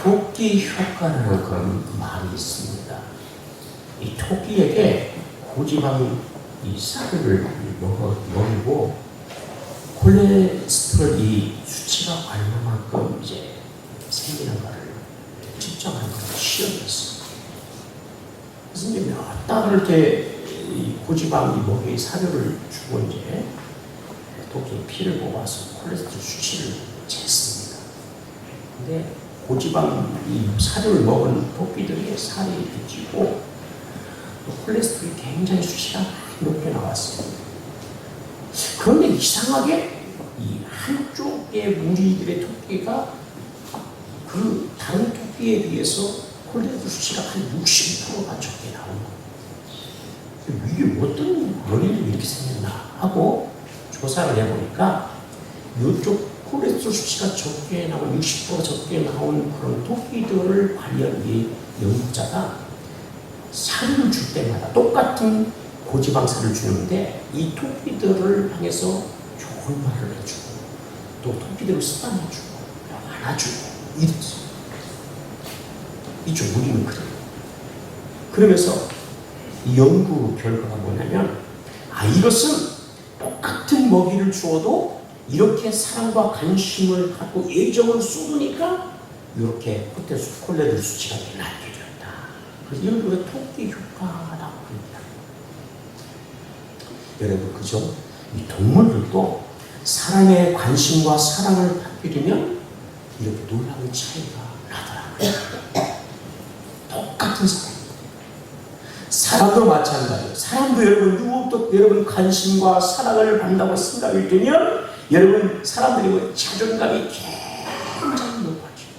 토끼 효과라는 그런 말이 있습니다. 이 토끼에게 고지방 이 쌀을 먹이고 콜레스테롤 이 수치가 얼마만큼 이제 생기는가를 측정하는 그런 시험이었습니다. 그래서 이제 몇 달을 이렇게 고지방 이 먹이 사료를 주고 이제 토끼의 피를 뽑아서 콜레스테롤 수치를 쟀습니다. 근데 고지방 이 사료를 먹은 토끼들의 살이 찌고 또 콜레스테롤이 굉장히 수치가 높게 나왔습니다. 그런데 이상하게 이 한쪽의 무리들의 토끼가 그 다른 토끼에 비해서 콜레스테롤 수치가 한 60%가 적게 나온 거예요. 이게 어떤 원인이 이렇게 생겼나 하고 조사를 해보니까 이쪽 콜레스테롤 수치가 적게 나온 60% 적게 나온 그런 토끼들을 관련 이 연구자가 사료를 줄 때마다 똑같은 고지방산을 주는데 이 토끼들을 향해서 좋은 말을 해주고 또 토끼들을 습관해주고 안아주고 이랬어요. 이쪽 우리는 그래요. 그러면서 이 연구 결과가 뭐냐면 이것은 똑같은 먹이를 주어도 이렇게 사랑과 관심을 갖고 애정을 쏟으니까 이렇게 콜레스테롤 수치가 낮게 되었다. 그래서 이걸 우리가 토끼 효과라고 합니다. 여러분, 그죠? 이 동물들도 사람의 관심과 사랑을 받게 되면 이렇게 놀라운 차이가 나더라고요. 똑같은 사람도 마찬가지예요. 사람도 여러분 관심과 사랑을 받는다고 생각이 되면 여러분 사람들이 자존감이 굉장히 높아지고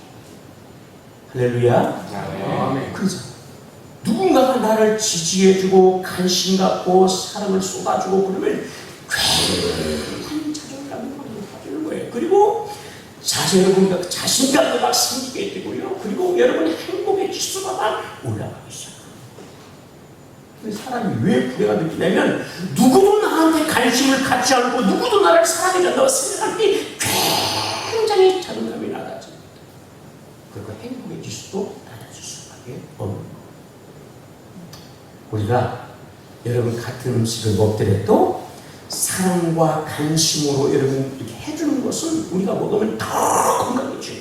할렐루야. 그죠? 누군가가 나를 지지해주고 관심 갖고 사랑을 쏟아주고 그러면 굉장히 자존감이 높아지는 거예요. 그리고 여러분과 자신감도 막 생기게 되고요. 그리고 여러분의 행복의 지수가 막 올라가기 시작합니다. 사람이 왜 부대가 느끼냐면 누구도 나한테 관심을 갖지 않고 누구도 나를 사랑해준다고 생각할 때 굉장히 자존감이 낮아집니다. 그리고 행복의 지수도 낮아질 수밖에 없는 거예요. 우리가 여러분 같은 음식을 먹더라도 사랑과 관심으로 여러분 이렇게 해주는 것은 우리가 먹으면 더 건강해져요.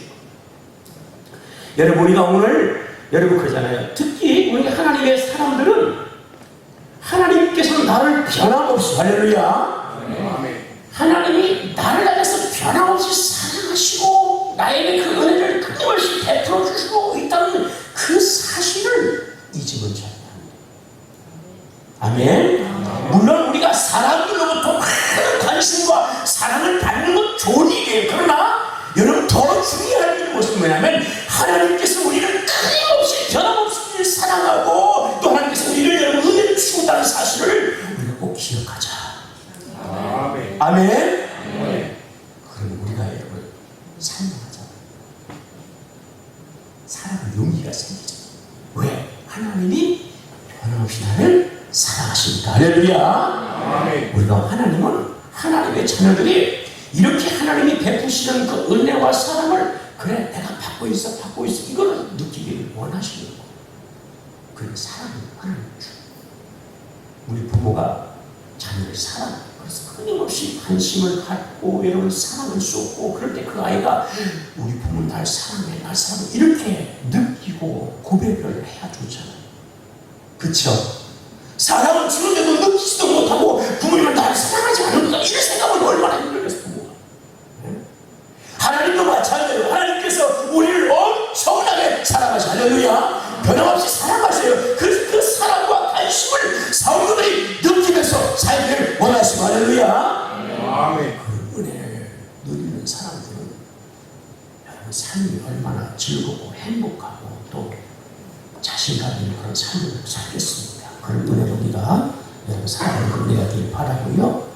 여러분 우리가 오늘 여러분 그러잖아요. 특히 우리 하나님의 사람들은 하나님께서는 나를 변함없이 할렐루야. 하나님이 나를 향해서 변함없이 사랑하시고 나에게 그 은혜를 끊임없이 베풀어 주시고 있다는 그 사실을 잊으면 잘 아멘. 물론 우리가 사람들로부터 많은 관심과 사랑을 받는 건 좋은 일이에요. 그러나 여러분 더 중요한 일은 무엇이 뭐냐면 하나님께서 우리를 끊임없이 변함없이 사랑하고 또 하나님께서 우리를 여러분 은혜를 주고 있다는 사실을 우리가 꼭 기억하자. 아멘. 아멘. 그럼 우리가 여러분 설명하자. 사랑의 용기가 생기죠. 왜? 하나님이 변함없이 나를 사랑하십니까? 할렐루야. 우리가 하나님은 하나님의 자녀들이 이렇게 하나님이 베푸시는 그 은혜와 사랑을 그래 내가 받고 있어 이거를 느끼기를 원하시는 거예요. 그리고 사랑을 하나님 주. 우리 부모가 자녀를 사랑해요. 그래서 끊임없이 관심을 갖고 여러분 사랑을 쏟고 그럴 때 그 아이가 우리 부모 날 사랑해 이렇게 느끼고 고백을 해야 좋잖아요. 그쵸? 사랑을 주는데도 느끼지도 못하고 부모님은 나를 사랑하지 않는다 이런 생각은 얼마나 힘들겠어 부모가. 네? 하나님도 마찬가지예요. 하나님께서 우리를 엄청나게 사랑하셔. 할렐루야. 변함없이 사랑하세요. 그 사랑과 관심을 성도들이 느끼면서 살기를 원하시고 할렐루야. 아멘. 그 은혜를 누리는 사람들은 여러분 삶이 얼마나 즐겁고 행복하고 또 자신감 있는 그런 삶을 살겠습니다. 그런 은혜로 우리가 여러분 살아가는 은혜가 되길 바라고요.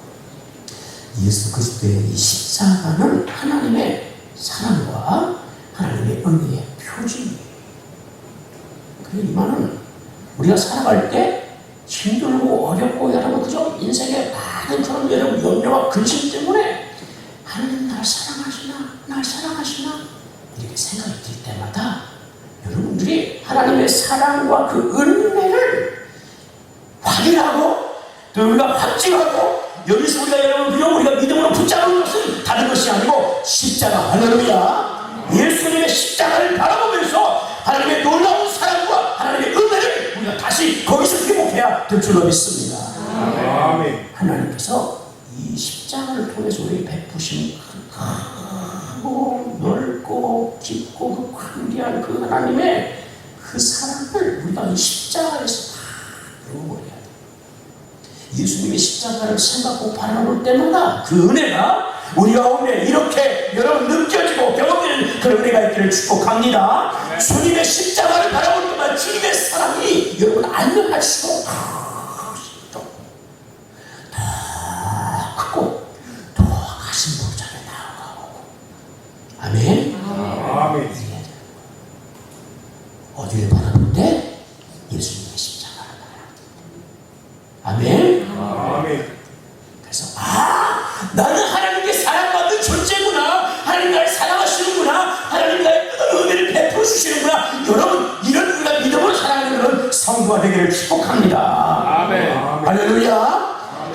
예수 그리스도의 이 십자가는 하나님의 사랑과 하나님의 은혜의 표징이에요. 그래서 이 말은 우리가 살아갈 때 힘들고 어렵고 여러분 그저 인생에 많은 그런 여러분 염려와 근심 때문에 하나님 날 사랑하시나 이렇게 생각이 들 때마다 여러분들이 하나님의 사랑과 그 은혜를 확인하고 또 우리가 확증하고 여기서 우리가 여러분 그냥 우리가 믿음으로 붙잡은 것은 다른 것이 아니고 십자가. 할렐루야. 예수님의 십자가를 바라보면서 하나님의 놀라운 사랑과 하나님의 은혜를 우리가 다시 거기서 회복해야 될 줄로 믿습니다. 아멘. 하나님께서 이 십자가를 통해서 우리에게 베푸신 크고 넓고 깊고 그 광대한 그 하나님의 그 사랑을 우리가 이 십자가에서 다 배워버려야 돼. 예수님의 십자가를 생각하고 바라볼 때마다 그 은혜가 우리 가운데 이렇게 여러분 느껴지고 경험되는 그런 은혜가 있기를 축복합니다. 주님의 십자가를 바라볼 때마다 주님의 사랑이 여러분 안녕할수록 더 크고 더 가슴 벅차게 나아가고. 아멘. 아멘. 어디를 바라보는데? 예수님의 십자가를 바라보는데. 아멘. 아멘. 그래서 나는 하나님께 사랑받는 존재구나. 하나님 나를 사랑하시는구나. 하나님 나의 뜨거운 은혜를 베풀어 주시는구나. 여러분 이런 우리가 믿음으로 살아가는 그런 성도가 되기를 축복합니다. 아멘. 할렐루야.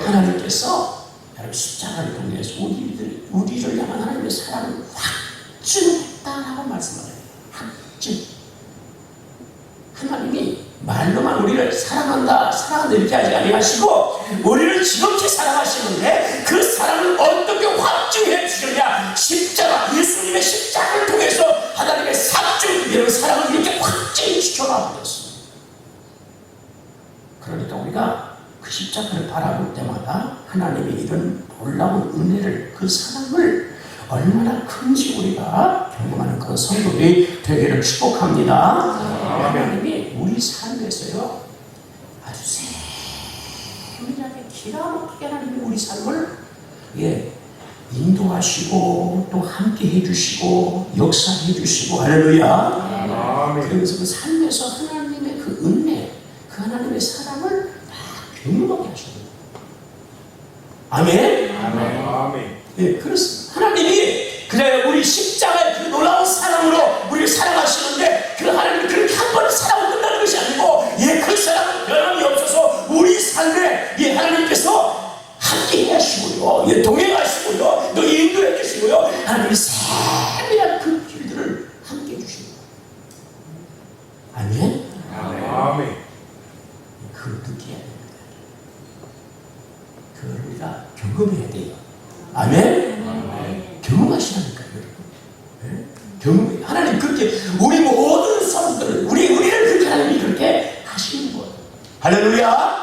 하나님께서 여러분 십자가를 통해서 우리를 향한 하나님의 사랑을 확증했다라고 말씀하세요. 확증. 하나님이 말로만 우리를 사랑한다 이렇게 하지 아니하시고 우리를 지극히 사랑하시는데 그 사랑을 어떻게 확증해 주셨냐. 십자가, 예수님의 십자가를 통해서 하나님의 삭증, 이런 사랑을 이렇게 확증시켜가 버렸습니다. 그러니까 우리가 그 십자가를 바라볼 때마다 하나님의 이런 놀라운 은혜를, 그 사랑을 얼마나 큰지 우리가 경험하는 그런 성도들이 되기를 축복합니다. 하나님이 우리 삶에서요 아주 세밀하게 기가 막히게 하나님이 우리 삶을 인도하시고 또 함께 해주시고 역사해 주시고. 할렐루야. 그러면서 그 삶에서 하나님의 그 은혜, 그 하나님의 사랑을 다 경험하게 하십니다. 아멘. 아멘. 아멘. 예, 그렇습니다. 하나님이 그냥 우리 십자가의 그 놀라운 사랑으로 우리를 사랑하시는데 그 하나님이 그렇게 한 번에 사랑을 끝나는 것이 아니고 그 사랑은 변함이 없어서 우리 삶에 하나님께서 함께 하시고요, 동행하시고요, 또 인도해 주시고요, 하나님이 세밀한 그 길들을 함께 해주시고. 아멘. 아멘. 그걸 느껴야 됩니다. 그걸 우리가 경험해야 돼요. 아멘. 경험하시라니까요, 여러분. 경험. 하나님 그렇게 우리 모든 사람들을 우리를 그렇게 하나님이 그렇게 하시는 거예요. 할렐루야.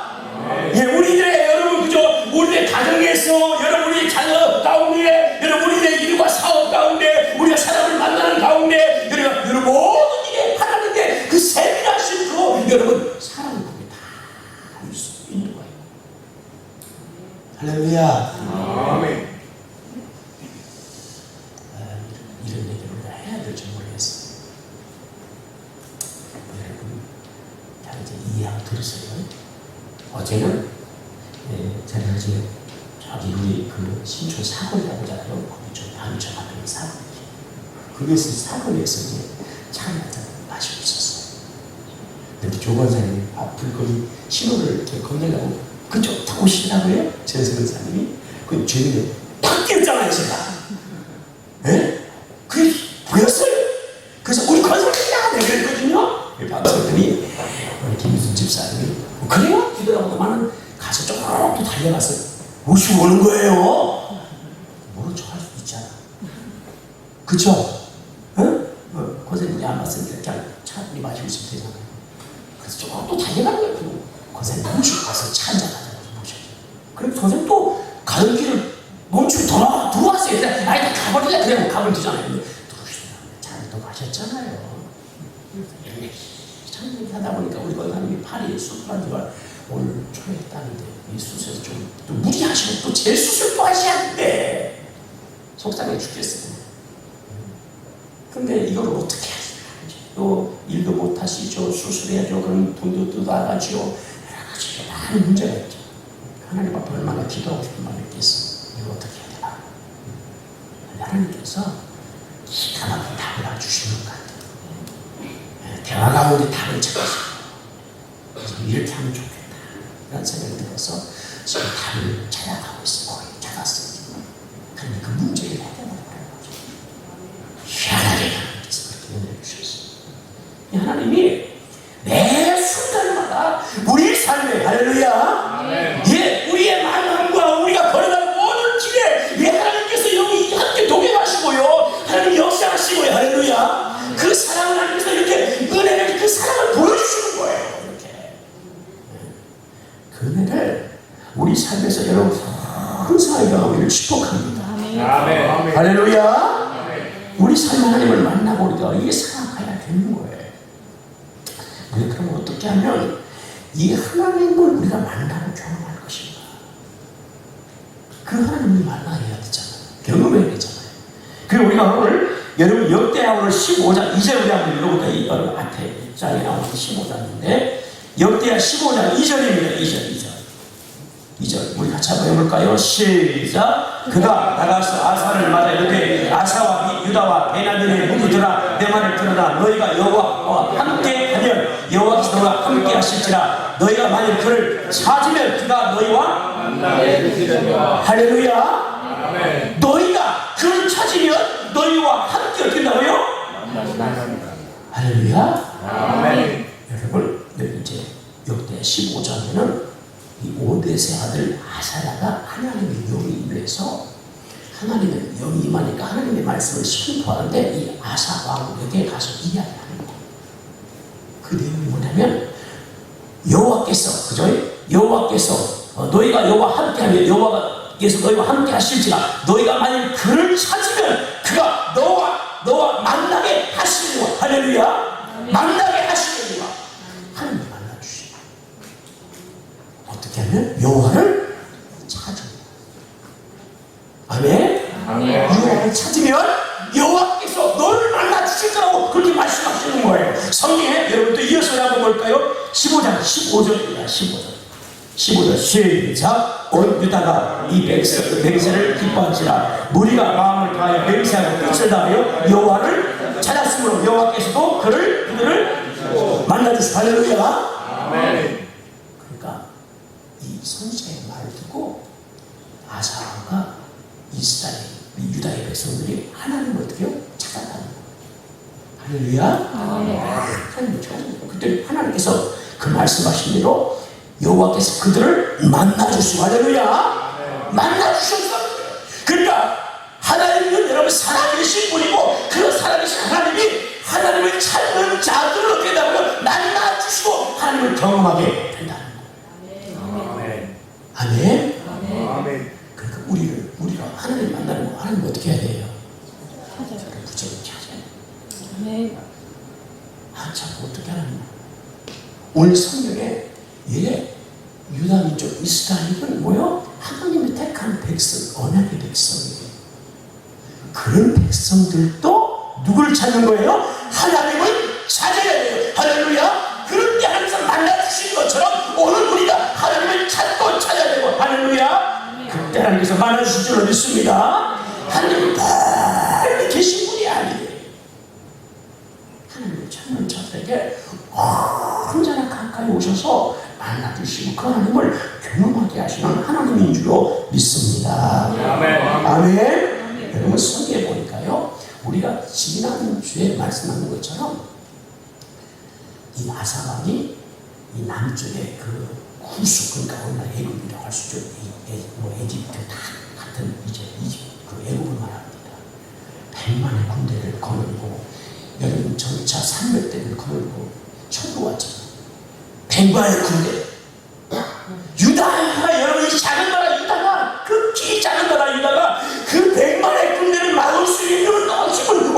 예, 우리들의 여러분 그죠? 우리의 가정에서 여러분 우리 자녀 가운데 여러분 우리의 일과 사업 가운데 우리가 사람을 만나는 가운데 여러분 모든 일에 하나님의 그 세밀하신 그 여러분 사랑을 그게 다 알 수 있는 거예요. 할렐루야. 아멘. 이런 얘기를 우리가 해야 될지 모르겠어요. 여러분, 잘 이제 이해하고 들으세요. 어제는 제가 이제 저기 우리 그 신촌 사거리라고 하잖아요. 거기 좀 반천 앞에 사거리. 거기서 사거리에서 이제 차를 한잔 마시고 있었어요. 근데 교관사님이 앞을 거기 신호를 이렇게 건너려고 그쪽 타고 오시더라고요. 전세근 사님이. 그 죄를 팍 깼잖아요, 제가. 예? 그게 보였어요. 그래서 우리 권사님이야! 내가 그랬거든요. 박사님이 우리 김유순 집사님이 그래요? 이러더라고만은 가서 조금 달려가서 모시고 오는 거예요. 모른 척 할 수도 있잖아. 그쵸? 응? 권사님이 안 봤으니까 그냥 차분히 마시고 있으면 되잖아요. 그래서 조금 또 달려가는 거예요. 권사님 모시고 가서 차 한잔 하자고 모셔요. 그리고 선생님 또 가는 길을 멈추고 들어왔어요. 아이 다 가버리자. 그래 가면 되잖아요. 근데 잘또 마셨잖아요. 이렇게 참 얘기하다 보니까 우리 권사님이 팔이 수술한 지가 오늘 초에 했다는데 이 수술에서 좀 또 무리하시고 또 재수술도 하셔야는데 속상해 죽겠어요. 근데 이걸 어떻게 하시나? 또 일도 못 하시죠. 수술해야죠. 그럼 돈도 또 나가죠. 여러 가지 많은 문제가 있죠. 하나님 앞에 얼마나 기도하고 싶은 마음이 있겠어. 이거 어떻게 해야 되나? 하나님께서 기가 막힌 답을 주시는 것 같아요. 가운데 답을 찾았어요. 그래서 이렇게 하면 좋겠다 라는 생각이 들어서 지금 답을 찾아가고 있어요. 거의 찾았어요. 그런데 그 문제를 해결하는 거죠. 희한하게 하나님께서 그렇게 은혜를 주셨어요. 하나님이 매 순간마다 우리 삶에 할렐루야 예, 우리의 마음과 우리가 걸어가는 모든 길에 예, 하나님께서 여기 함께 동행하시고요, 하나님 역사하시고요, 할렐루야. 그 사랑을 하나님께서 이렇게 은혜를, 그 사랑을 보여주시는 거예요. 이렇게 그 은혜를 우리 삶에서 여러분 항상 일어나기를 축복합니다. 아멘. 할렐루야. 우리 삶의 하나님을 만나고 우리가 이게 살아가야 되는 거예요. 그럼 어떻게 하면 이 하나님을 우리가 만나고 경험할 것인가? 그 하나님을 만나야 되잖아요. 경험해야 되잖아요. 그리고 우리가 오늘 여러분 역대하 오늘 15장 2절을 한번 읽어볼까요? 이 앞에 장에 나오는 15장인데 역대하 15장 2절입니다. 2절 우리 같이 한번 해볼까요? 시작. 그가 나가서 아사를 맞아 이르되 아사와 유다와 베냐민의 무리들아 내 말을 들으라. 너희가 여호와와 함께 하면 여호와께서 너와 함께 하실지라. 너희가 만일 그를 찾으면 그가 너희와 만나게 되시리라. 할렐루야. 아멘. 너희가 그를 찾으면 너희와 함께 어떻게 된다고요? 할렐루야. 아멘. 여러분 여기 이제 역대 15장에는 이 오벳의 아들 아사야가 하나님의 영이 임해서 하나님의 영이 임하니까 하나님의 말씀을 선포하는데 이 아사 왕에게 가서 이야기하는 거예요. 그 내용이 뭐냐면 여호와께서 그죠? 여호와께서 너희가 여호와 함께하면 여호와께서 너희와 함께 하실지라. 너희가 만일 그를 찾으면 그가 너와 만나게 하시리라. 할렐루야. 만나게 하시리라. 하나님 만나주시고 어떻게 하면 여호와를 찾으면 아멘. 여호와를 찾으면 여호와께서 너를 만나 주실 거라고 그렇게 말씀하시는 거예요. 성경에 여러분도 이어서 한번 볼까요? 15장 15절입니다. 15절 시작. 온 유다가 이 맹세를 기뻐한지라. 무리가 마음을 다하여 맹세하고 끝을 다하여 여호와를 찾았으므로 여호와께서도 그들을 만나주시고 할렐루야. 아멘. 그러니까 이 선지자의 말을 듣고 아사가 이스라엘 유다의 백성들이 하나님을 어떻게 찾아가는 거예요. 할렐루야. 하나님을 찾아가는 거예요. 그때 하나님께서 그 말씀하신 대로 여호와께서 그들을 만나주시고 할렐루야. 만나주셨어. 그러니까 하나님은 여러분 살아계신 분이고 그 살아계신 하나님이 하나님을 찾는 자들을 어떻게 된다고요? 만나주시고 하나님을 경험하게 된다는 거예요. 아멘. 아멘. 그러니까 우리가 하나님 만나는 거 하나님 어떻게 해야 돼요? 저를 부정을 찾아야 돼요. 아멘. 참 어떻게 하나님? 오늘 성경에 유다 민족 이스라엘은 뭐요? 하나님이 택한 백성, 언약의 백성이에요. 그런 백성들도 누구를 찾는 거예요? 하나님을 찾아야 돼요. 할렐루야. 그런 게 하나님께서 만나주신 것처럼 오늘 우리가 하나님을 찾고 찾아야 되고 할렐루야. 그때 하나님께서 만나주실 줄로 믿습니다. 하나님은 멀리 계신 분이 아니에요. 하나님을 찾는 자들에게 언제나 가까이 오셔서 만나주시고 그 하나님을 경험하게 하시는 하나님인 줄로 믿습니다. 아멘. 여러분 성경에 보니까요, 우리가 지난주에 말씀하는 것처럼 이 아사왕이 이 남쪽의 그 구수, 그러니까 오늘날 애굽이라고 할 수 있죠. 에집트 다 같은 이제 그 애굽을 말합니다. 100만의 군대를 거느리고 여러분 전차 300대를 거느리고 쳐들어왔잖아요. 100만의 군대. 유다가 여러분 이 작은 나라 유다가 극히 작은 나라 유다가 그 100만의 군대를 막을 수 있는 힘은 없는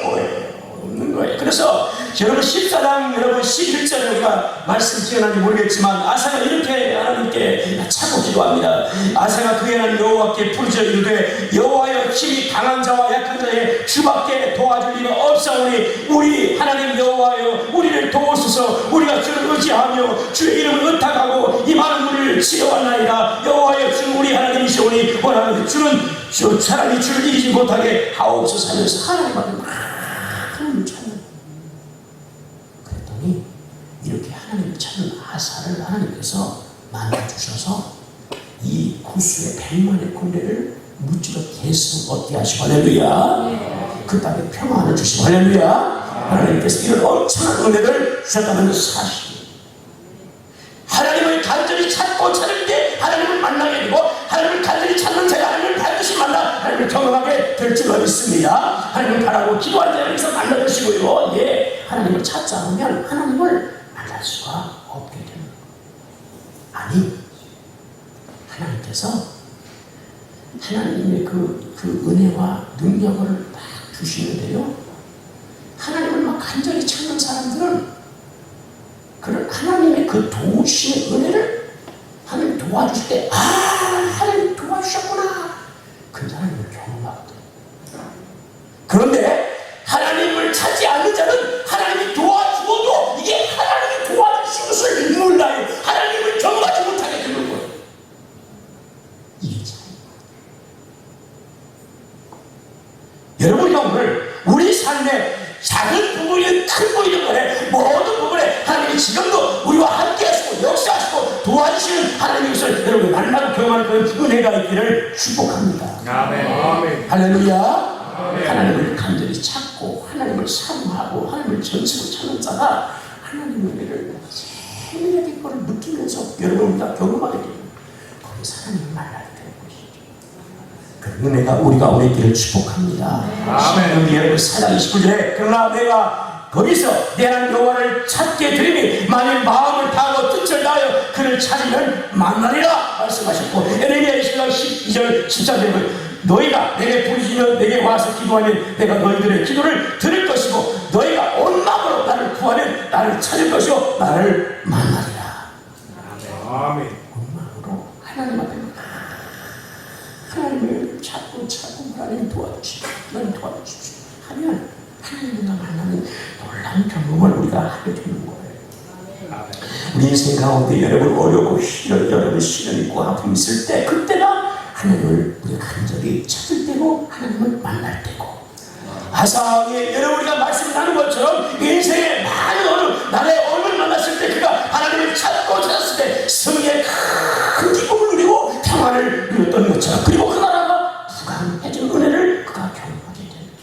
거예요. 없는 거예요. 그래서 여러분 14장 여러분 11절에 우리가 말씀 기억나는지 모르겠지만 아사가 이렇게 하나님께 차고 기도합니다. 아사가 그의 하나님 여호와께 부르짖어 이르되 여호와여 힘이 강한 자와 약한 자의 주밖에 도와줄 이가 없사오니 우리 하나님 여호와여 우리를 도우소서. 우리가 주를 의지하며 주의 이름을 의탁하고 이 많은 무리를 치료하나이다. 여호와여 주는 우리 하나님이시오니 원하는 주는 사람이 주를 이기지 못하게 하옵소서 하면서 하나님 앞에 하나님을 찾는 왕이 이렇게 하나님을 찾는 아사를 하나님께서 만나주셔서 이 구수의 100만의 군대를 무찌르 계속 얻게 하시고 할렐루야. 그 땅에 평안을 주시고 할렐루야. 하나님께서 이런 엄청난 은혜를 주셨다는 사실, 하나님을 간절히 찾고 찾을 때 하나님을 만나게 되고, 하나님을 간절히 찾는 자가 하나님을 반드시 만나 하나님을 경험하게 될 줄 믿습니다. 하나님을 바라고 기도할 때 하나님께서 만나주시고요. 예, 하나님을 찾지 않으면 하나님을 만날 수가 없게 됩니다. 아니, 하나님께서 하나님의 그 은혜와 능력을 막 주시는데요, 하나님을 막 간절히 찾는 사람들은 그런 하나님의 그 도우심의 은혜를 하나님 도와주실 때, 아, 하나님 도와주셨구나, 그 하나님을 경험하거든요. 그런데 하나님을 찾지 않는 자는 하나님이 도와주어도 이게 하나님이 도와주신 것을 몰라요. 하나님을 경험하지 못하게 되는 거예요. 이게 차이입니다. 여러분이 오늘 우리 삶의 작은 부분이든 큰 부분이든 간에 모든 부분에 하나님이 지금도 우리와 함께 하시고 역사하시고 도와주시는 하나님의 것을 여러분이 만나고 경험하는 그런 은혜가 있기를 축복합니다. 아멘. 할렐루야. 하나님을 간절히 찾고 하나님을 사랑하고 하나님을 전적으로 찾는 자가 하나님의 은혜를 세밀하게 그걸 느끼면서 여러분과 경험하게 됩니다. 거기서 하나님을 만나게 되는 것이죠. 그 은혜가 우리 가운데 있기를 축복합니다. 아멘. 여러분 4장 29절에 그러나 내가 거기서 내 하나님 여호와를 찾게 되리니 만일 마음을 다하고 뜻을 다하여 그를 찾으면 만나리라 말씀하셨고, 에레미야 20장 12절 14절은 너희가 내게 부르시면 내게 와서 기도하면 내가 너희들의 기도를 들을 것이고 너희가 온 마음으로 나를 구하면 나를 찾을 것이요 나를 만나리라. 아멘. 온 마음으로 하나님 앞에 하나님을 찾고 하나님 도와주십시오, 하나님 도와주십시오 하면 하나님과 만나는 놀라운 경험을 우리가 하게 되는 거예요. 우리 인생 가운데 여러분 어려고 여러분 시련 있고 아픔 있을 때, 그때가 하나님을 우리가 간절히 찾을 때고 하나님을 만날 때고, 아사왕의 여러분 우리가 말씀 나눈 것처럼 인생의 많은 어느 나라의 어느 만났을 때 그가 하나님을 찾고 찾았을 때 승리의 큰 기쁨을 누리고 평안을 누렸던 것처럼, 그리고 그 나라가 부강해진 은혜를 그가 경험하게 됩니다.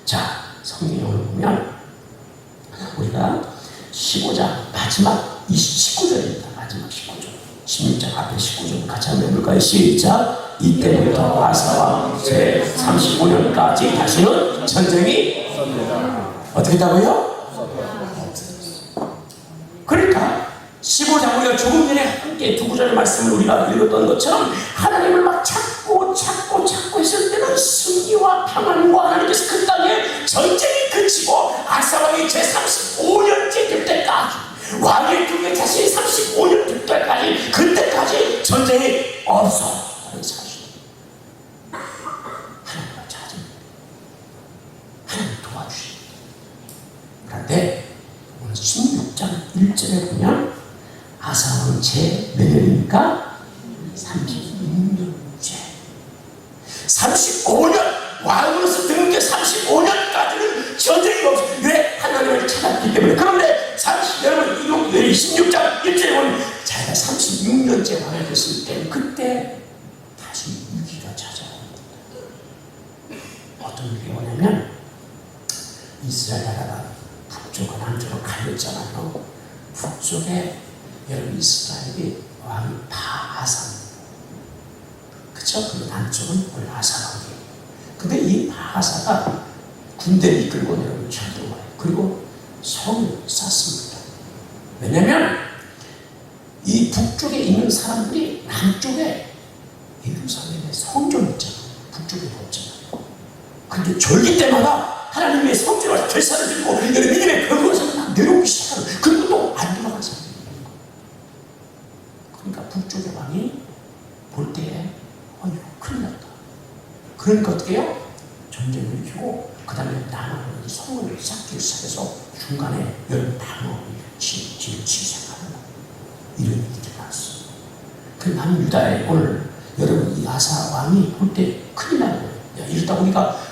자, 성경에 오늘 보면 우리가 15장 마지막 19절입니다. 마지막 19절. 16장 앞에 19절 같이 한번 해볼까요? 시작. 이때부터 아사왕 제 35년까지 다시는 전쟁이 어떻게 했다고요? 그러니까 15장 우리가 조금 전에 함께 두 구절의 말씀을 우리가 읽었던 것처럼 하나님을 막 찾고 했을 때는 승리와 평안과 하나님께서 그 땅에 전쟁이 그치고 아사왕이 제 35년째 될 때까지, 왕의 중에 자신이 35년 될 때까지, 그때까지 전쟁이 없었다는 사실. 하나님을 찾습니다. 하나님 도와주십니다. 그런데 오늘 16장 1절에 보면 아사왕은 제 몇 년입니까? 36년째. 35년 왕으로서 등극해 35년까지는 전쟁이 없어. 왜? 하나님을 찾았기 때문에. 그런데 여러분 16장 1절에 보면 자기가 36년째 왕이 됐을 때 그때 다시 위기가 찾아옵니다. 어떤 위기가 오냐면 이스라엘 나라가 북쪽과 남쪽으로 갈렸잖아요. 북쪽에 여러분 이스라엘이 왕이 바하사입니다. 그쵸? 그리고 남쪽은 원래 아사왕이에요. 근데 이 바하사가 군대를 이끌고 여러분 쳐들어와요. 그리고 성을 쌓습니다. 왜냐면 이 북쪽에 있는 사람들이 남쪽에 예루살렘에 성전이 있잖아요. 북쪽에 없잖아요. 그런데 절기 때마다 하나님의 성전을 제사를 드리고 믿음의 병으로서 막 내려오기 시작하는, 그리고 또 안 돌아간 사람들이 있는 거예요. 그러니까 북쪽의 왕이 볼 때에 어휴 큰일 났다. 그러니까 어떻게 해요? 전쟁을 일으키고 그 다음에 남아는 성을 쌓기 시작해서 중간에 여러분 방어를 치기 시작하는 이런 일들이 났어요. 그 남유다에 오늘 여러분 이 아사 왕이 볼 때 큰일 나는 거예요. 야, 이러다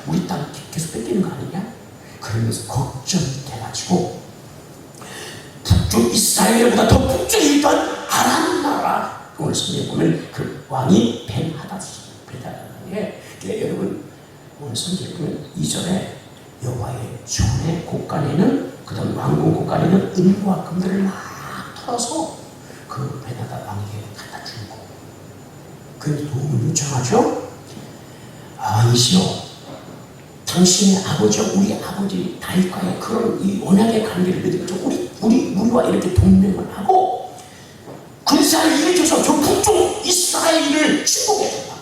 우리 땅 계속 뺏기는 거 아니냐? 그러면서 걱정이 돼가지고 북쪽 이스라엘보다 더 북쪽에 있던 아람 나라, 오늘 성경에 보면 그 왕이 벤하닷이에요. 여러분 오늘 성경에 보면 2절에 여호와의 전의 곳간에는, 그 다음 왕궁 곳간에는 은과 금들을 막 털어서 그 벤하닷 왕에게 갖다 주고, 그 도움을 요청하죠. 왕이시여, 당신의 아버지와 우리 아버지 다윗과의 그런 이 언약의 관계를 맺으면서 우리와 이렇게 동맹을 하고 군사를 일으켜서 저 북쪽 이스라엘을 축복해준다.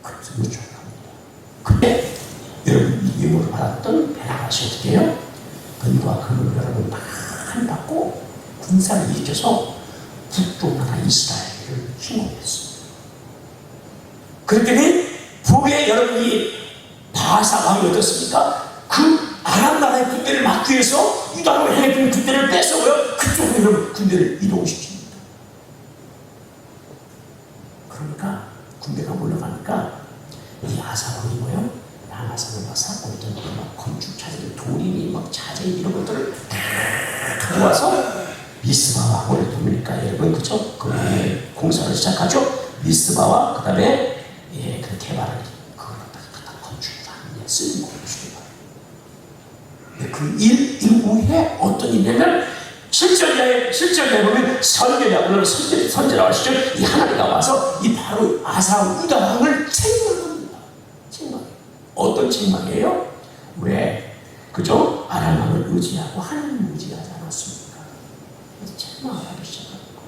그래서 요청합니다. 근데 여러분 이 예물을 받았던 벤하닷이 어떻게 해요? 은과 금을 여러분 많이 받고 군사를 일으켜서 북쪽 나라 이스라엘을 침공했어요. 그랬더니 북에 여러분이 바사 왕이 어떻습니까? 그 아람 나라의 군대를 막기 위해서 유다로 향했던 군대를 뺏어오여 그쪽으로 여러분 군대를 이동시킵니다. 그러니까 군대가 몰려가니까 이 아사 왕이 뭐요? 남아산을 막 쌓고 있던 막 건축 차들, 돌이니 막 자재 이런 것들을 다 가져와서 미스바와 왕을 돕니까 여러분, 그죠? 그 공사를 시작하죠. 미스바와 그 다음에 그 개발을 그걸 갖다 건축하는 데 쓰는 것입니다. 그 일 이후에 어떤 일이냐면 7절에 보면 선제라고 하시죠. 이 하나님가 와서 이 바로 아사 유다 왕을 책망합니다. 책망. 어떤 책망이에요? 왜? 그죠? 아람 왕을 의지하고 하나님을 의지하지 않았습니까? 책망을 하기 시작합니다.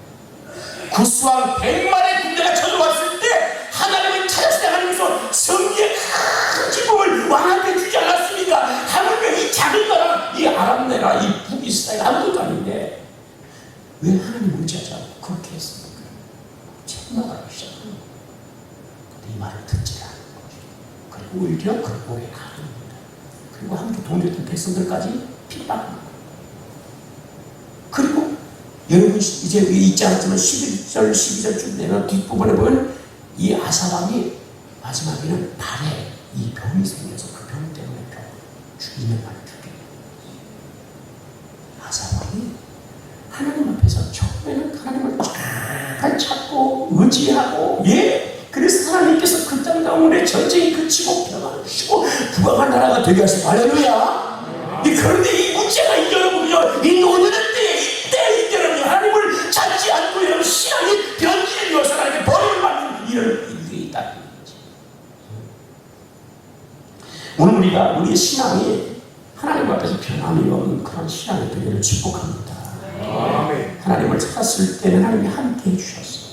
구스왕 100만의 군대가 쳐들어왔을 때 하나님을 찾았을 때 하나님께서 성기의 큰 기쁨을 왕한테 주지 않았습니까? 하물며 이 작은 나라, 이 아람 나라, 이 북이스라엘 아무것도 아닌데 왜 하나님 의지하지 않고 그렇게 했습니까? 책망하기 시작합니다. 근데 이 말을 듣지 않는 거죠. 그리고 오히려 그렇게 가릅니다. 그리고 함께 동료했던 백성들까지 핍박합니다. 그리고 여러분 이제 읽지 않았지만 11절, 12절쯤 되면 뒷부분에 보면 이 아사왕이 마지막에는 발에 이 병이 생겨서 그 병 때문에 죽이는 말을 죽여요. 아사왕이 하나님 앞에서 처음에는 하나님을 잘 찾고 의지하고, 그래서 하나님께서 그 땅 가운데 전쟁이 그치고 평안을 주시고 부강한 나라가 되게 하시고, 할렐루야. 그런데 이 문제가 여러분요, 이 노년의 때에 이때 여러분 하나님을 찾지 않고 여러분 신앙이 변질을 이어서 하나님께 벌을 받는 이런 일들이 있다는 거지. 오늘 우리의 신앙이 하나님 앞에서 변함이 없는 그런 신앙의 되기를 축복합니다. 하나님을 찾았을 때는 하나님이 함께 해주셨어요.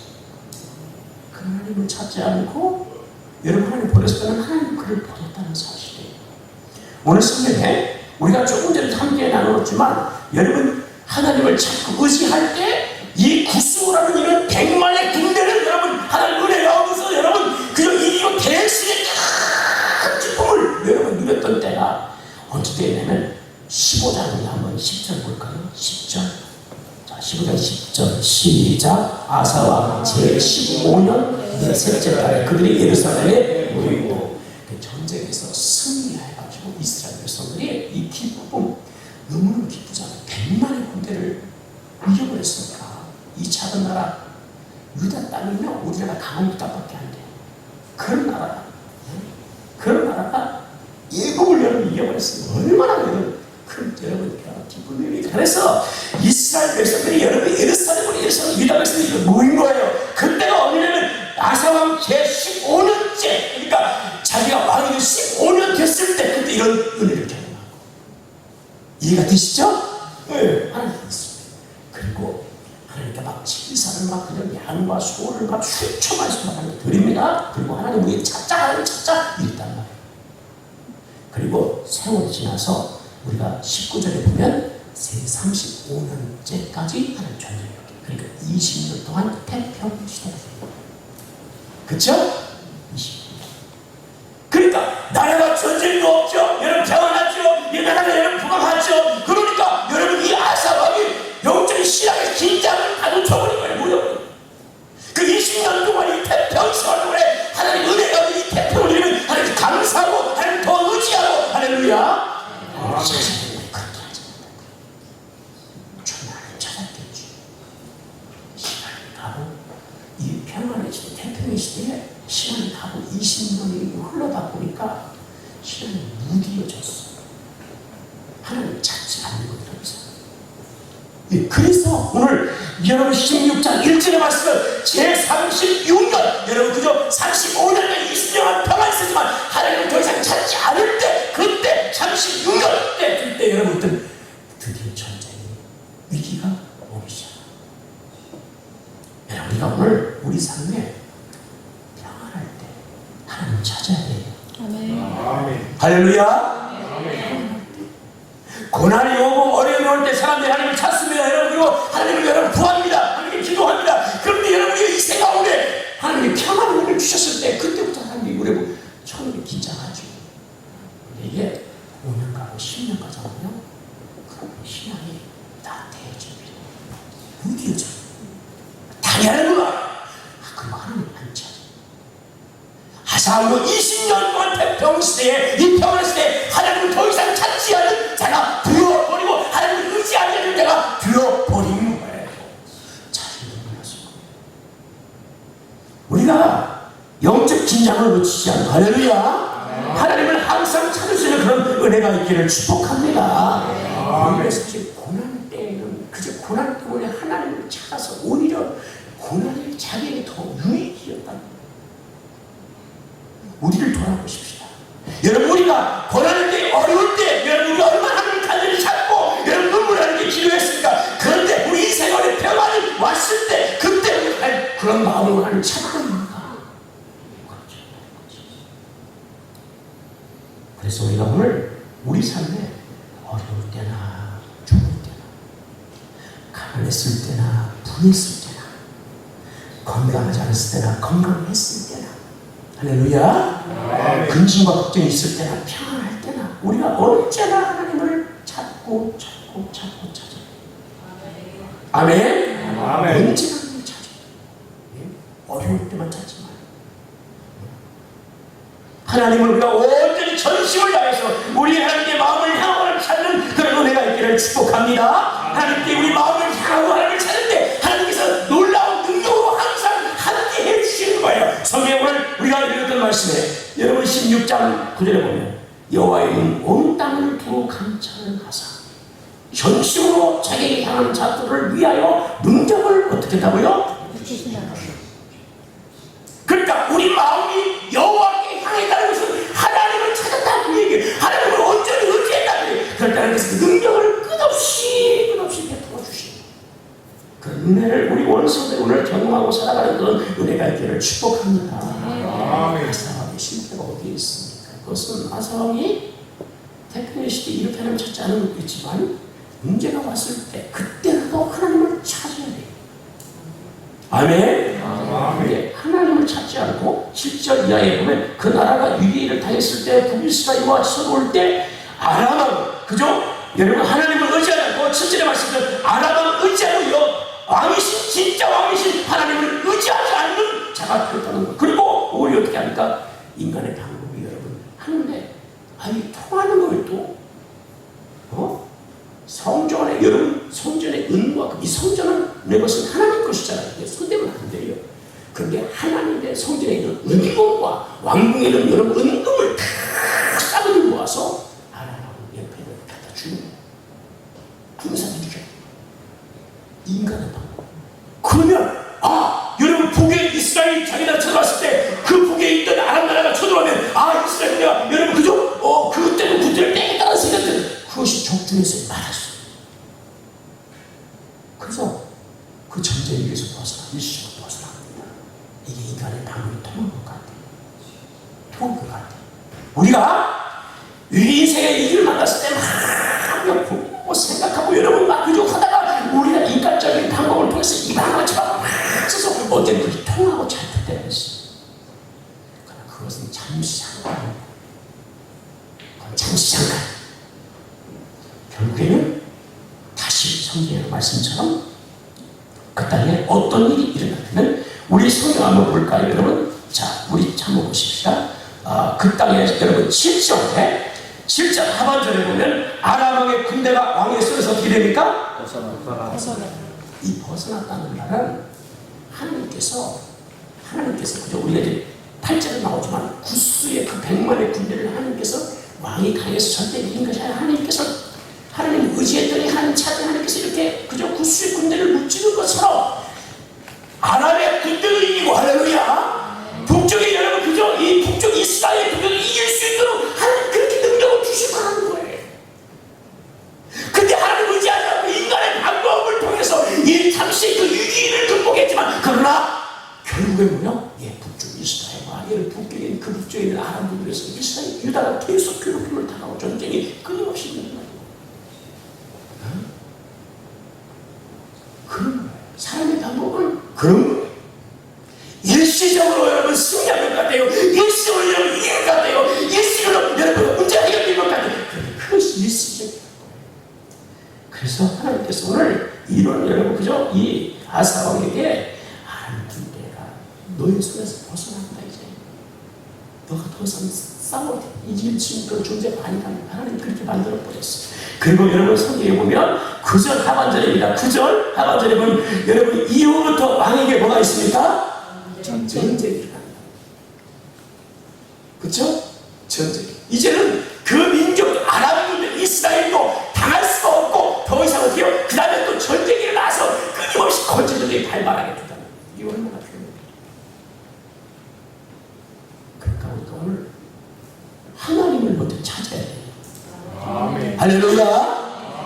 그 하나님을 찾지 않고 여러분 하나님 버렸을 때는 하나님 그를 버렸다는 사실이에요. 오늘 성경에 우리가 조금 전에 함께 나눴지만 여러분 하나님을 찾고 의지할 때 이 구스라는 이런 100만의 군대를 여러분 하나님 은혜가 없어서 여러분 그저 이기고 대승의 큰 기쁨을 여러분 누렸던 때가 언제 때냐면 15장을 한번 10절 볼까요? 10절. 자, 15장 10절 시작. 아사왕 제15년 내 셋째 달에 그들이 예루살렘에 모이고 전쟁에서 승리해가지고 이스라엘 백성들이 이 기쁨 너무너무 기쁘잖아요. 100만의 군대를 이겨버렸으니까 이 작은 나라 유다 땅이면 우리나라 강원도 땅밖에 안 돼요. 그런 나라가 예복을 여러분 이겨버렸어요. 얼마나 여러분 여러분 기쁜 일이. 그래서 이스라엘 백성들이 여러분 예루살렘으로 유다 백성들이 모인 거예요. 그때가 언제냐면 아사왕 제15년째, 그러니까 자기가 왕이 된 15년 됐을 때 그때 이런 은혜를 경험하고. 이해가 되시죠? 네. 하나님 있습니다. 그리고 하나님께 막 제사를 막 그냥 양과 소를 막 수천만씩 막 하나님께 드립니다. 그리고 하나님 우리 찾자 이랬단 말이에요. 그리고 세월이 지나서 우리가 19절에 보면 35년째까지 하나님 전쟁이었기, 그러니까 20년 동안 태평 시대가 됩니다. 그쵸? 20년. 그러니까 나라가 전쟁도 없죠. 여러분 평안하죠. 이 나라가 여러분 부강하죠. 그러니까 여러분 이 아사왕이 영적인 신앙의 긴장을 가져쳐버린 거예요. 무려 그 20년 동안 이 태평 시간 동안에 하나님 은혜가 이 태평을 이루면 하나님 감사하고 하나님 더 의지하고. 할렐루야. 그래서 오늘 여러분 16장 1절의 말씀 제36년 여러분 그저 35년간 20년간 평안히 있었지만 하나님을 더 이상 찾지 않을 때 그때 36년 때 그때 여러분들 드디어 전쟁이 위기가 오기 시작합니다. 여러분 우리가 오늘 우리 삶에 평안할 때 하나님을 찾아야 돼요. 아멘. 할렐루야. 아멘. 고난이 오고 어려움이 올 때 사람들이 하나님을 찾습니다. 여러분 그리고 하나님을 여러분 구합니다. 하나님께 기도합니다. 그런데 여러분이 이 생각 가운데 하나님이 평안을 주셨을 때 그때부터 사람들이 우리 처음에 긴장하죠. 근데 이게 5년 가고 10년 가잖아요. 그러면 신앙이 나태해집니다. 무기여져. 당연하구나. 그럼 하나님 안 찾아. 하사하고 20년 동안 태평시대에 이 평안시대에 하나님을 더 이상 찾지 않은 자가 되어버리고 하나님을 의지하지 않는 자가 되어버리는 거예요. 자신을 몰랐어. 우리가 영적 긴장을 놓치지 않고 할렐루야 하나님을 항상 찾을 수 있는 그런 은혜가 있기를 축복합니다. 그래서 이제 고난 때에는 그저 고난 때문에 하나님을 찾아서 오히려 고난이 자기에게 더 유익이었다. 우리를 돌아보십시다. 여러분 우리가 고난할 때 어려울 때 여러분 우리가 얼마나 하나님을 간절히 찾고 여러분 눈물하는 게 기도했습니까? 그런데 우리 생활에 평안이 왔을 때 그때 우리가 그런 마음으로 하나님을 찾아갑니까? 그래서 우리가 오늘 우리 삶에 어려울 때나 죽을 때나 가난했을 때나 부했을 때나 건강하지 않았을 때나 건강했을 때나 할렐루야 근심과 걱정이 있을 때나 평안할 때나 우리가 언제나 하나님을 찾고 찾아요. 아멘. 언제나 하나님을 찾아요. 어려울 때만 찾지 마요. 하나님을 우리가 온전히 전심을 다해서 우리 하나님의 마음을 향하여 찾는 그런 은혜가 있기를 축복합니다. 하나님께 우리 마음을 향하고 하나님을 찾는데 하나님께서 놀라운 능력으로 항상 함께 해주시는 거예요. 성경에 오늘 우리가 읽었던 말씀에 여러분 16장 9절에 보면 여호와의 문 온 땅을 두고 감찰을 하사 전심으로 자기에게 향하는 자들을 위하여 능력을 어떻게 한다고요? 그러니까 우리 마음이 여호와께 향했다는 것은 하나님을 찾았다 그 얘기 하나님을 온전히 의지했다 그 얘기 그렇다는 것은 그 능력을 끝없이 베풀어 주시는 그런 은혜를 우리 원수들 오늘 경험하고 살아가는 그런 은혜가 있기를 축복합니다. 아사왕의 실패가 어디에 있습니까? 그것은 아사왕이 태평의 시대에 이렇게 하나님을 찾지 않은 것이지만 문제가 왔을 때 그때라도 하나님을 찾아야 돼요. 아멘. 근데 하나님을 찾지 않고 7절 이하에 보면 그 나라가 위기를 당했을 때 북이스라엘과 쳐들어올 때 아람왕 그죠? 여러분 하나님을 의지하지 않고 7절에 말씀드린 아람왕 의지하고 왕이신 진짜 왕이신 하나님을 의지하지 않는 자가 되었다는 거. 그리고 우리 어떻게 합니까? 인간의 방법이 여러분 하는데 아니 통하는 거예요 또 성전에 여러분 성전의 은과 이 성전은 내 것은 하나님 것이잖아요. 손대면 안 돼요. 그런데 하나님의 성전에 있는 은금과 왕궁에 있는 여러분 은금을 다 싸그리 모아서 아람왕 옆에 갖다 주는 거예요. 군사들이 주죠. 인간의 방법. 그러면 여러분 북에 이스라엘이 자기 나라 쳐들어왔을 때 그 북에 있던 아람 나라가 쳐들어오면 이스라엘 내가 여러분 그죠? 그때는 군대를 떼겠다는 생각들 그것이 적중에서 말았어요. 그래서 그 전쟁 위에서 벗어나 일시로 벗어납니다. 이게 인간의 방법이 통한 것 같아요. 통한 것 같아요. 우리가 우리 인생의 위기를 만났을 때 막 보고 생각하고 여러분 막 그저 하다가 우리가 인간적인 방법을 통해서 이 방법을 막 써서 어떤 그게 통하고 잘 됐다는 것이 그러나 그것은 잠시 잠깐 잠시 잠깐 결국에는 다시 성경의 말씀처럼 그 땅에 어떤 일이 일어나면 우리 성경 한번 볼까요 여러분? 자 우리 한번 보십시다. 그 땅에 여러분 7절 하반절에 보면 아람왕의 군대가 왕에 쏘여서 어떻게 됩니까? 이 벗어났다는 말은 하나님께서 그저 우리가 이제 8절에 나오지만 구스의 그 100만의 군대를 하나님께서 왕이 강해서 절대 이긴 것이 아니라 하나님 의지했더니 하나님 찾은 하나님께서 이렇게 그저 당시 그 위기를 극복했지만 그러나 결국에 뭐냐? 북쪽 이스라엘과 북쪽에 있는 그 북쪽에 있는 아람 분들에서 이스라엘 유다가 계속 괴롭힘을 당하고 전쟁이 끊임없이 있는 거예요. 그런 거예요. 사람의 방법은 그런 거예요. 일시적으로 여러분 승리할 것 같아요. 일시적으로 여러분 이길 것 같아요. 일시적으로 여러분 문제가 해결될 것 같아요. 그런데 그것이 일시적이에요. 그래서 하나님께서 오늘 이런 여러분 그죠? 이 아사 왕에게 하나님 군대가 너의 손에서 벗어난다 이제. 너가 더 이상 싸워야 돼. 이제 지금 그 존재가 아니다. 하나님 그렇게 만들어 버렸어. 그리고 여러분 성경에 보면 9절 하반절입니다. 9절 하반절에 보면 여러분 이후부터 왕에게 뭐가 있습니까? 전쟁이 일어납니다. 그렇죠? 전쟁. 이제는 그 민족 아람들 이스라엘도 당할 수가 없고 더 이상 어떻게 해요? 그 다음에 또 전쟁이 일어나서 끊임없이 권체전쟁이 발발하게 된다는 거예요. 이 얼마나 중요합니다. 그러니까 우리가 오늘 하나님을 먼저 찾아야 돼요. 아멘. 할렐루야.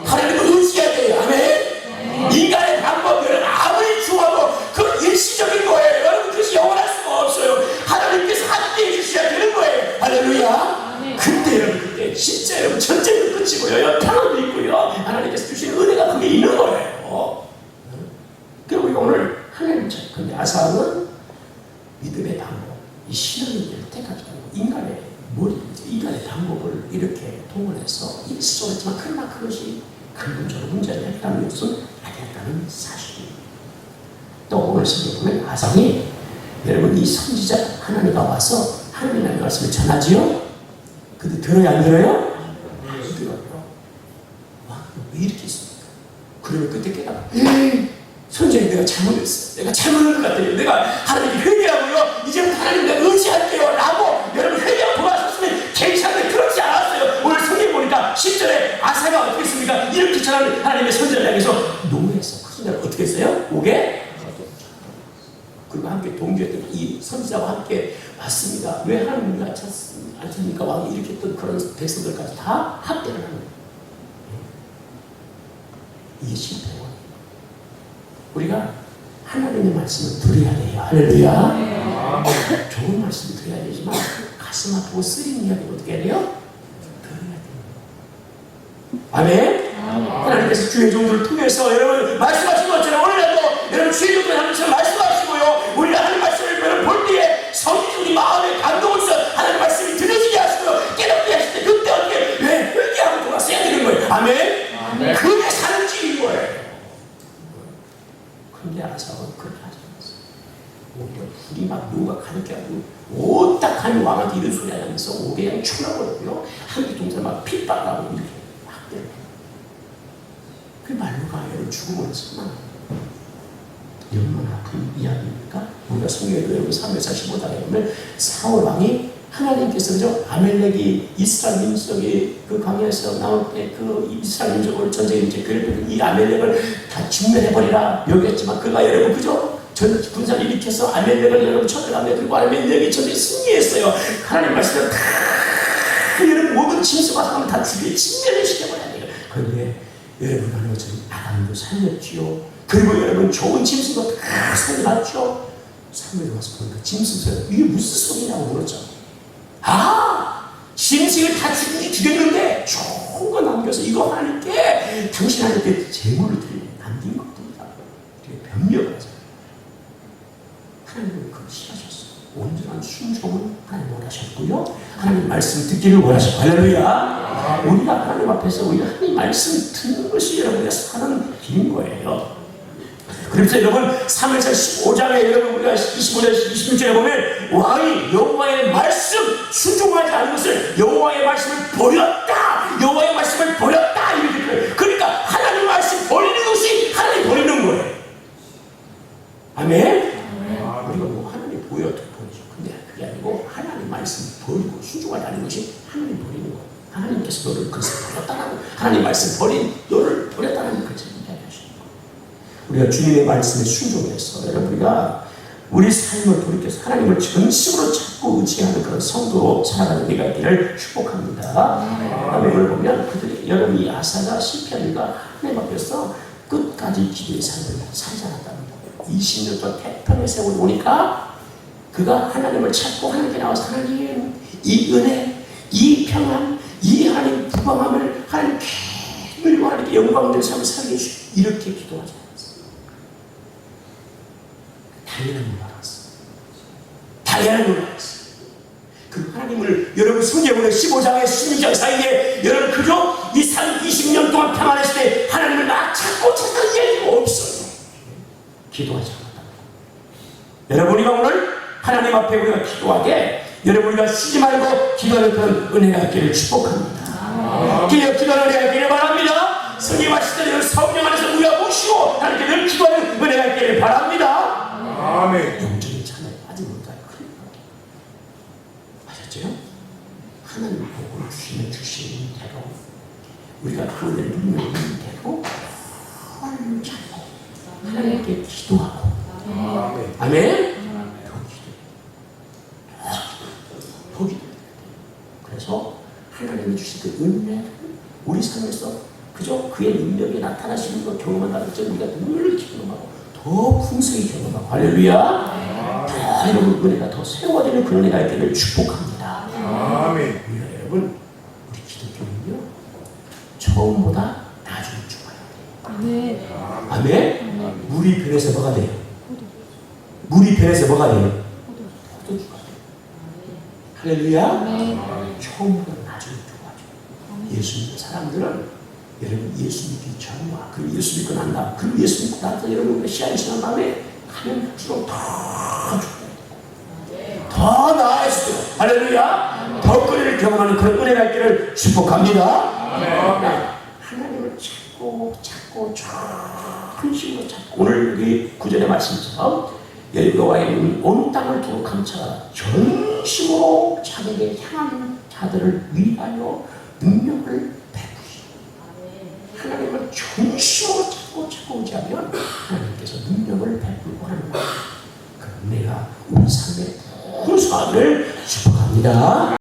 하나님을 의지해야 돼요. 아멘. 인간의 방법은 아무리 좋아도 그건 일시적인 거예요. 여러분 그것이 영원할 수가 없어요. 하나님께서 함께 해주셔야 되는 거예요. 할렐루야. 그때 여러분 그때 진짜 여러분 전쟁도 끝이고요. 평안도 있고요. 하나님께서 주시는 은혜가 그게 있는 거예요. 그리고 우리가 오늘 하나님 찾 근데 아사는 믿음의 방법, 이 신앙을 택하지 않고 인간의 머리, 인간의 방법을 이렇게 동원해서 일시적이지만 그러나 그것이 근본적으로 문제를 해결하는 것은 아니었다는 사실입니다. 또 오늘 성경에 보면 아상이 여러분 이 선지자 하나님과 와서 하나님의 말씀을 전하지요? 근데 들어요 안 들어요? 들어요. 와, 왜 이렇게 있습니까? 그러면 그때 깨달아. 선생님 내가 잘못했어. 내가 잘못한 것 같아요. 내가 하나님께 회개하고요. 이제부터 하나님 내가 의지할게요. 라고 여러분 회개하고 돌아섰으면 괜찮은데 그렇지 않았어요. 오늘 성경 보니까 10절에 아사가 어떻게 했습니까? 이렇게 전하는 하나님의 선지자를 향해서 노래했어. 그 선지자를 어떻게 했어요? 오게 그리고 함께 동조했던 이 선지자와 함께 왔습니다. 왜 하나님이 안 찾습니까? 왕이 이렇게 했던 그런 백성들까지 다 합대를 하는 거예요. 이게 실패예요. 우리가 하나님의 말씀을 들어야 돼요. 할렐루야. 좋은 말씀을 들어야 되지만 가슴 아프고 쓰리는 이야기를 어떻게 해야 돼요? 들어야 돼요. 아멘. 하나님께서 주의 종들을 통해서 여러분 말씀하신 것처럼 오늘날도 여러분 주의 종들 하나님께서 말씀하시고요. 우리가 하나님 말씀을 여러분 볼 때에 성령이 마음에 감동을 써 하나님 말씀이 들려지게 하시고요. 깨닫게 하실 때 그때 어떻게 왜 회개하고 돌아서야 되는 거예요. 아멘. 그게 사는 길인 거예요. 근데 아사는 그렇게 하지 않았어요. 오히려 불이 막 누가 가득해 가지고 오딱한 왕한테 이런 소리 하면서 오게 그냥 쳐나버렸고요. 한국 동생 막 핍박하고 이렇게 막 때려요. 그 말로가 여러분 죽음으로 했구나. 얼마나 아픈 이야기입니까? 우리가 성경에도 여러분 345장에 보면 사울 왕이 하나님께서 그죠? 아멜렉이 이스라엘 민족이 그 광야에서 나올 때 그 이스라엘 민족을 전쟁에 이제 괴롭히는 이 아멜렉을 다 진멸해버리라 여겼지만 그가 여러분 그죠? 전 군사를 일으켜서 아멜렉을 여러분 쳐들어가며 그리고 아멜렉이 전쟁에 승리했어요. 하나님 말씀을 다 여러분 모든 짐승과 사람을 다 죽여 진멸을 시켜버려야 돼요. 그런데 여러분 하는 것처럼 아담도 살렸지요. 그리고 여러분 좋은 짐승도 다 살려놨죠. 사무엘이 와서 보니까 짐승 이게 무슨 소리냐고 물었죠. 짐승을 다 죽였는데 좋은 거 남겨서 이거 하나님께 당신 하나님께 제물을 드리는 남긴 것들이다. 이렇게 변명을 하잖아요. 하나님은 그걸 싫어하셨어요. 온전한 순종을 하나님 원하셨고요. 하나님 말씀 듣기를 원하셨고 할렐루야. 우리가 하나님 앞에서 우리가 하나님 말씀 듣는 것이 여러분의 사는 길인 거예요. 그래서 여러분 3회서 15장에 여러분 우리가 25절 26절에 보면 왕이 여호와의 말씀 순종하지 않은 것을 여호와의 말씀을 버렸다. 여호와의 말씀을 버렸다. 이렇게 표현해요. 그러니까 하나님 말씀 버리는 것이 하나님 버리는 거예요. 아멘. 우리가 뭐 하나님 보여 어떻게 버리죠. 근데 그게 아니고 하나님 말씀 버리고 순종하지 않은 것이 하나님 버리는 거예요. 하나님께서 너를 그것을 버렸다라고 하나님 말씀 버린 너를 버렸다는 것을 우리가 주님의 말씀에 순종해서 여러분 우리가 우리 삶을 돌이켜서 하나님을 전심으로 찾고 의지하는 그런 성도로 살아가는 우리가 있기를 축복합니다. 오늘 보면 그들이 여러분 이 아사가 실패한 이유가 하나님 앞에서 끝까지 기도의 삶을 살지 않았답니다. 20년 동안 태평의 세월이 오니까 그가 하나님을 찾고 하나님께 나와서 하나님 이 은혜, 이 평안, 이 하나님 부강함을 하나님 그리고 하나님께 영광된 삶을 살게 해주시고 이렇게 기도하지 않았어요. 당연한 걸 알았어요. 당연한 걸 알았어요. 그 하나님을 여러분 성경의 15장에 16장 사이에 여러분 그저 이 20년 동안 평안했을 때 하나님을 막 찾고 찾는 얘기가 없어요. 기도하지 않았다. 여러분 우리가 오늘 하나님 앞에 우리가 기도하게 여러분 우리가 쉬지 말고 기도하는 그런 은혜가 있기를 축복합니다. 기도하는 은혜가 있기를 바랍니다. 성경 말씀대로 성령 안에서 우리가 모시고 하나님께 늘 기도하는 은혜가 있기를 바랍니다. 아멘. 영적인 찬양에 빠지는 것도 큰 아셨죠? 하나님 보고 귀를 주시는 대로 우리가 그 은혜를 누리는 대로 찾고 하나님께 기도하고 아멘. 더 기도. 그래서 하나님이 주신 그 은혜를 우리 삶에서 그저 그의 능력이 나타나시는 것 경험한다는 점 우리가 늘 경험하고 더 풍성히 경험하고 할렐루야. 더 여러분 은혜가 더 새로워지는 그런 은혜가 있기를 축복합니다. 아멘. 우리가 여러분 우리 기독교는요 처음보다 나중에 죽어요. 네. 아멘. 물이 변해서 뭐가 돼요? 물이 변해서 뭐가 돼요? 포도주가 돼요. 할렐루야. 처음보다 나중에 죽어가지고 예수 믿는 사람들은 여러분 예수 믿기 전과 그리고 예수 믿고 난 다음 그리고 예수 믿고 나서 여러분 시간이 지난 다음에 가면 갈수록 더 죽어야 더 나아질수록 할렐루야 더 은혜를 경험하는 그런 은혜가 있기를 축복합니다. 하나님을 찾고 근심으로 찾고 오늘 여기 구절의 말씀처럼 여호와의 온 땅을 두고 감찰하라 전심으로 자기에게 향하는 자들을 위하여 능력을 베푸시오. 하나님을 전심으로 찾고 의지하면 하나님께서 능력을 베풀고 하는 거예요. 그 은혜가 우리 삶에 풍성하기를 축복합니다.